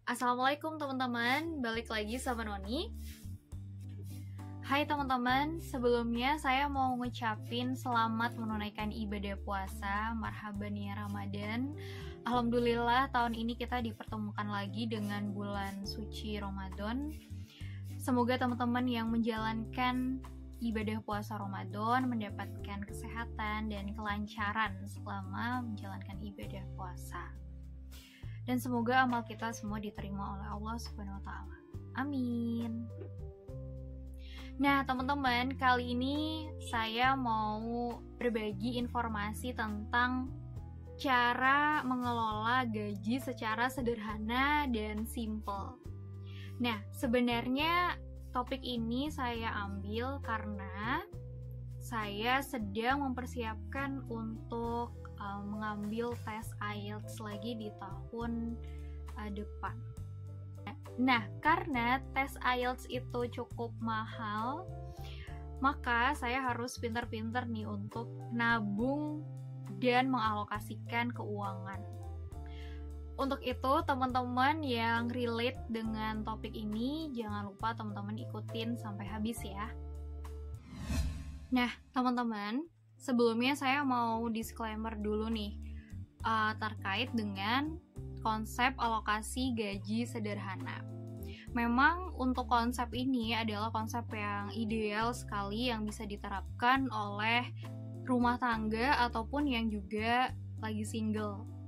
Assalamualaikum teman-teman, balik lagi sama Noni. Hai teman-teman, sebelumnya saya mau ngucapin selamat menunaikan ibadah puasa, marhaban ya Ramadan. Alhamdulillah tahun ini kita dipertemukan lagi dengan bulan suci Ramadan. Semoga teman-teman yang menjalankan ibadah puasa Ramadan mendapatkan kesehatan dan kelancaran selama menjalankan ibadah puasa. Dan semoga amal kita semua diterima oleh Allah Subhanahu wa taala. Amin. Nah, teman-teman, kali ini saya mau berbagi informasi tentang cara mengelola gaji secara sederhana dan simple. Nah, sebenarnya topik ini saya ambil karena saya sedang mempersiapkan untuk mengambil tes IELTS lagi di tahun depan. Nah, karena tes IELTS itu cukup mahal, maka saya harus pintar-pintar nih untuk nabung dan mengalokasikan keuangan. Untuk itu, teman-teman yang relate dengan topik ini, jangan lupa teman-teman ikutin sampai habis ya. Nah, teman-teman, sebelumnya saya mau disclaimer dulu nih terkait dengan konsep alokasi gaji sederhana. Memang untuk konsep ini adalah konsep yang ideal sekali yang bisa diterapkan oleh rumah tangga ataupun yang juga lagi single.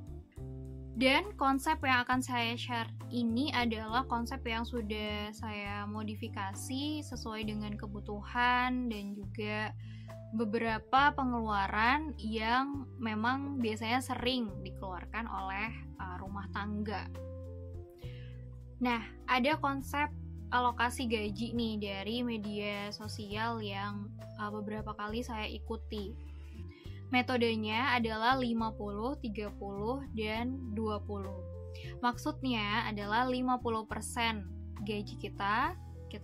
Dan konsep yang akan saya share ini adalah konsep yang sudah saya modifikasi sesuai dengan kebutuhan dan juga beberapa pengeluaran yang memang biasanya sering dikeluarkan oleh rumah tangga. Nah, ada konsep alokasi gaji nih dari media sosial yang beberapa kali saya ikuti. Metodenya adalah 50, 30, dan 20. Maksudnya adalah 50% gaji kita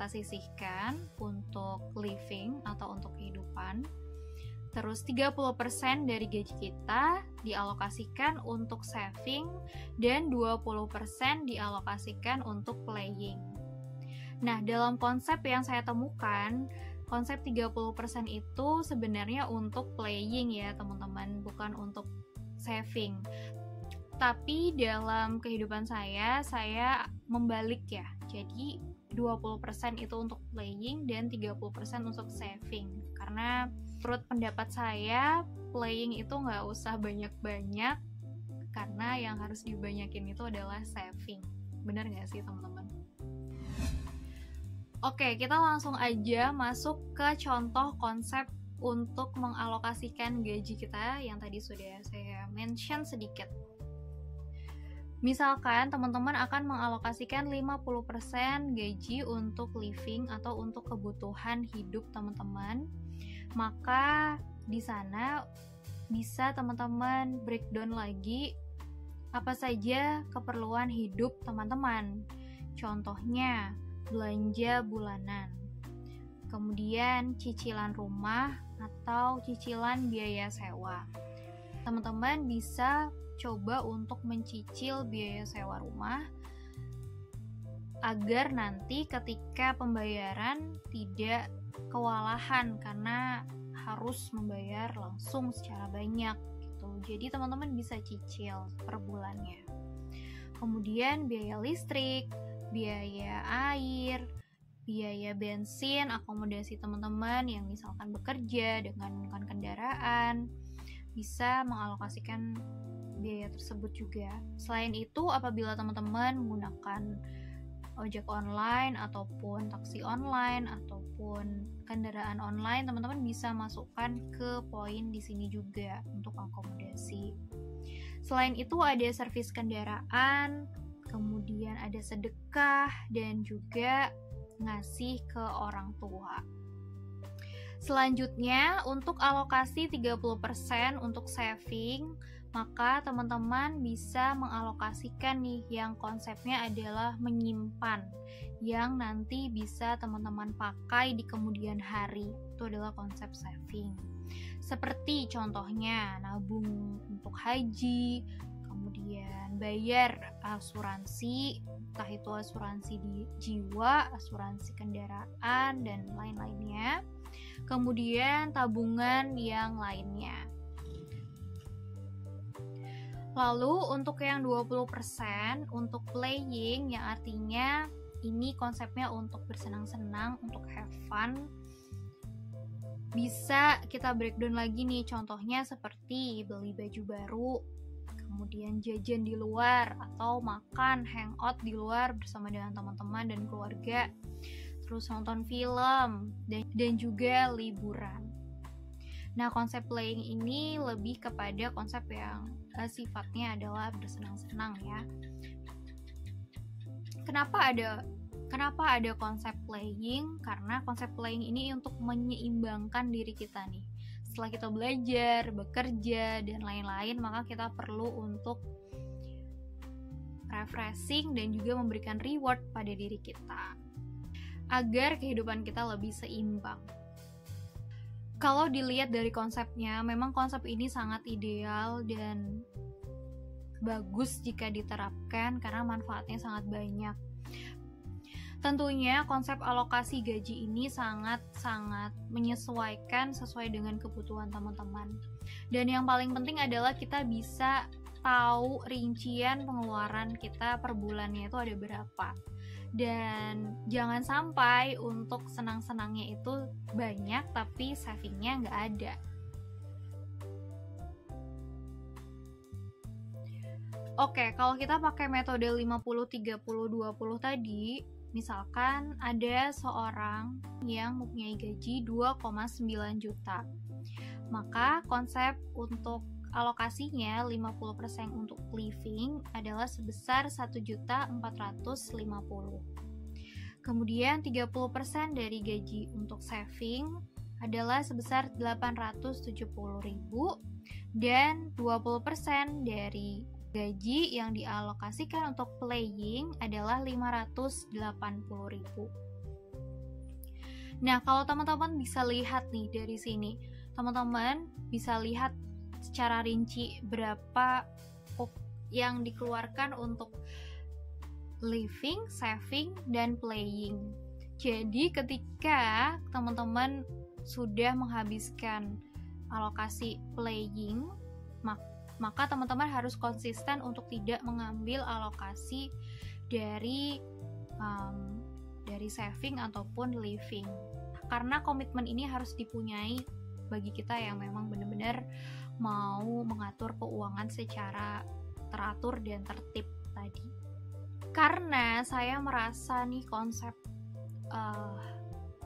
sisihkan untuk living atau untuk kehidupan. Terus 30% dari gaji kita dialokasikan untuk saving dan 20% dialokasikan untuk playing. Nah, dalam konsep yang saya temukan, konsep 30% itu sebenarnya untuk playing ya teman-teman, bukan untuk saving. Tapi dalam kehidupan saya membalik ya. Jadi 20% itu untuk playing dan 30% untuk saving. Karena menurut pendapat saya, playing itu nggak usah banyak-banyak, karena yang harus dibanyakin itu adalah saving. Benar nggak sih teman-teman? Oke, kita langsung aja masuk ke contoh konsep untuk mengalokasikan gaji kita yang tadi sudah saya mention sedikit. Misalkan teman-teman akan mengalokasikan 50% gaji untuk living atau untuk kebutuhan hidup teman-teman, maka di sana bisa teman-teman breakdown lagi apa saja keperluan hidup teman-teman. Contohnya, belanja bulanan, kemudian cicilan rumah atau cicilan biaya sewa. Teman-teman bisa coba untuk mencicil biaya sewa rumah agar nanti ketika pembayaran tidak kewalahan karena harus membayar langsung secara banyak gitu. Jadi teman-teman bisa cicil per bulannya. Kemudian biaya listrik, biaya air, biaya bensin, akomodasi teman-teman yang misalkan bekerja dengan menggunakan kendaraan, bisa mengalokasikan biaya tersebut juga. Selain itu, apabila teman-teman menggunakan ojek online ataupun taksi online ataupun kendaraan online, teman-teman bisa masukkan ke poin di sini juga untuk akomodasi. Selain itu ada servis kendaraan, kemudian ada sedekah dan juga ngasih ke orang tua. Selanjutnya, untuk alokasi 30% untuk saving, maka teman-teman bisa mengalokasikan nih yang konsepnya adalah menyimpan, yang nanti bisa teman-teman pakai di kemudian hari. Itu adalah konsep saving. Seperti contohnya nabung untuk haji, kemudian bayar asuransi, entah itu asuransi di jiwa, asuransi kendaraan, dan lain-lainnya. Kemudian tabungan yang lainnya. Lalu untuk yang 20% untuk playing, yang artinya ini konsepnya untuk bersenang-senang, untuk have fun. Bisa kita breakdown lagi nih, contohnya seperti beli baju baru, kemudian jajan di luar, atau makan, hangout di luar bersama dengan teman-teman dan keluarga, terus nonton film, dan juga liburan. Nah, konsep playing ini lebih kepada konsep yang sifatnya adalah bersenang-senang ya. Kenapa ada konsep playing? Karena konsep playing ini untuk menyeimbangkan diri kita nih. Setelah kita belajar, bekerja, dan lain-lain, maka kita perlu untuk refreshing dan juga memberikan reward pada diri kita agar kehidupan kita lebih seimbang. Kalau dilihat dari konsepnya, memang konsep ini sangat ideal dan bagus jika diterapkan karena manfaatnya sangat banyak. Tentunya konsep alokasi gaji ini sangat-sangat menyesuaikan sesuai dengan kebutuhan teman-teman. Dan yang paling penting adalah kita bisa tahu rincian pengeluaran kita per bulannya itu ada berapa. Dan jangan sampai untuk senang-senangnya itu banyak tapi savingnya nggak ada. Oke, kalau kita pakai metode 50-30-20 tadi, misalkan ada seorang yang mempunyai gaji 2,9 juta, maka konsep untuk alokasinya 50% untuk living adalah sebesar 1.450.000. Kemudian 30% dari gaji untuk saving adalah sebesar 870.000 dan 20% dari gaji yang dialokasikan untuk playing adalah 580.000. Nah, kalau teman-teman bisa lihat nih dari sini, teman-teman bisa lihat secara rinci berapa yang dikeluarkan untuk living, saving, dan playing. Jadi ketika teman-teman sudah menghabiskan alokasi playing, maka teman-teman harus konsisten untuk tidak mengambil alokasi dari saving ataupun living. Karena komitmen ini harus dipunyai bagi kita yang memang benar-benar mau mengatur keuangan secara teratur dan tertib tadi. Karena saya merasa nih konsep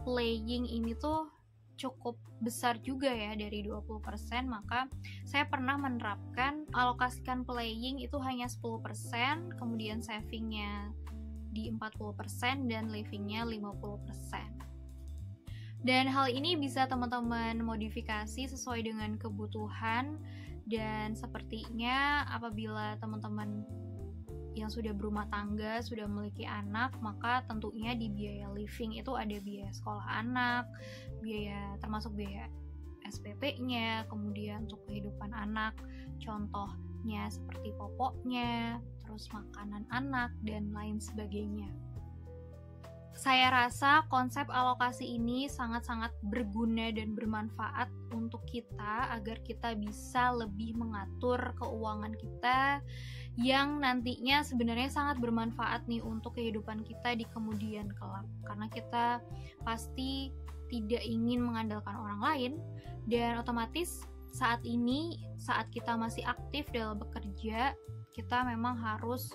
playing ini tuh cukup besar juga ya dari 20%, maka saya pernah menerapkan alokasikan playing itu hanya 10%, kemudian savingnya di 40% dan livingnya 50%. Dan hal ini bisa teman-teman modifikasi sesuai dengan kebutuhan, dan sepertinya apabila teman-teman yang sudah berumah tangga, sudah memiliki anak, maka tentunya di biaya living itu ada biaya sekolah anak, termasuk biaya SPP-nya, kemudian untuk kehidupan anak, contohnya seperti popoknya, terus makanan anak, dan lain sebagainya. Saya rasa konsep alokasi ini sangat-sangat berguna dan bermanfaat untuk kita agar kita bisa lebih mengatur keuangan kita yang nantinya sebenarnya sangat bermanfaat nih untuk kehidupan kita di kemudian kelak. Karena kita pasti tidak ingin mengandalkan orang lain, dan otomatis saat ini, saat kita masih aktif dalam bekerja, kita memang harus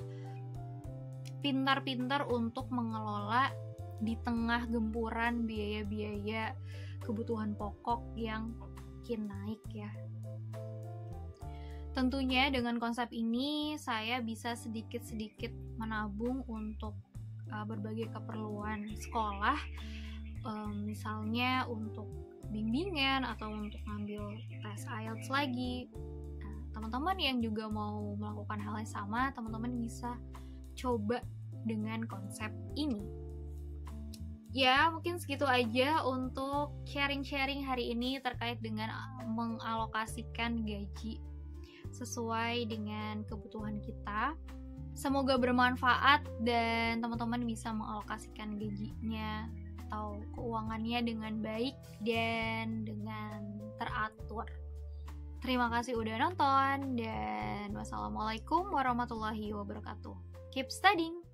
pintar-pintar untuk mengelola di tengah gempuran biaya-biaya kebutuhan pokok yang makin naik ya. Tentunya dengan konsep ini saya bisa sedikit-sedikit menabung untuk berbagai keperluan sekolah, misalnya untuk bimbingan atau untuk ngambil tes IELTS lagi. Nah, teman-teman yang juga mau melakukan hal yang sama, teman-teman bisa coba dengan konsep ini. Ya, mungkin segitu aja untuk sharing-sharing hari ini terkait dengan mengalokasikan gaji sesuai dengan kebutuhan kita. Semoga bermanfaat dan teman-teman bisa mengalokasikan gajinya atau keuangannya dengan baik dan dengan teratur. Terima kasih udah nonton dan wassalamualaikum warahmatullahi wabarakatuh. Keep studying!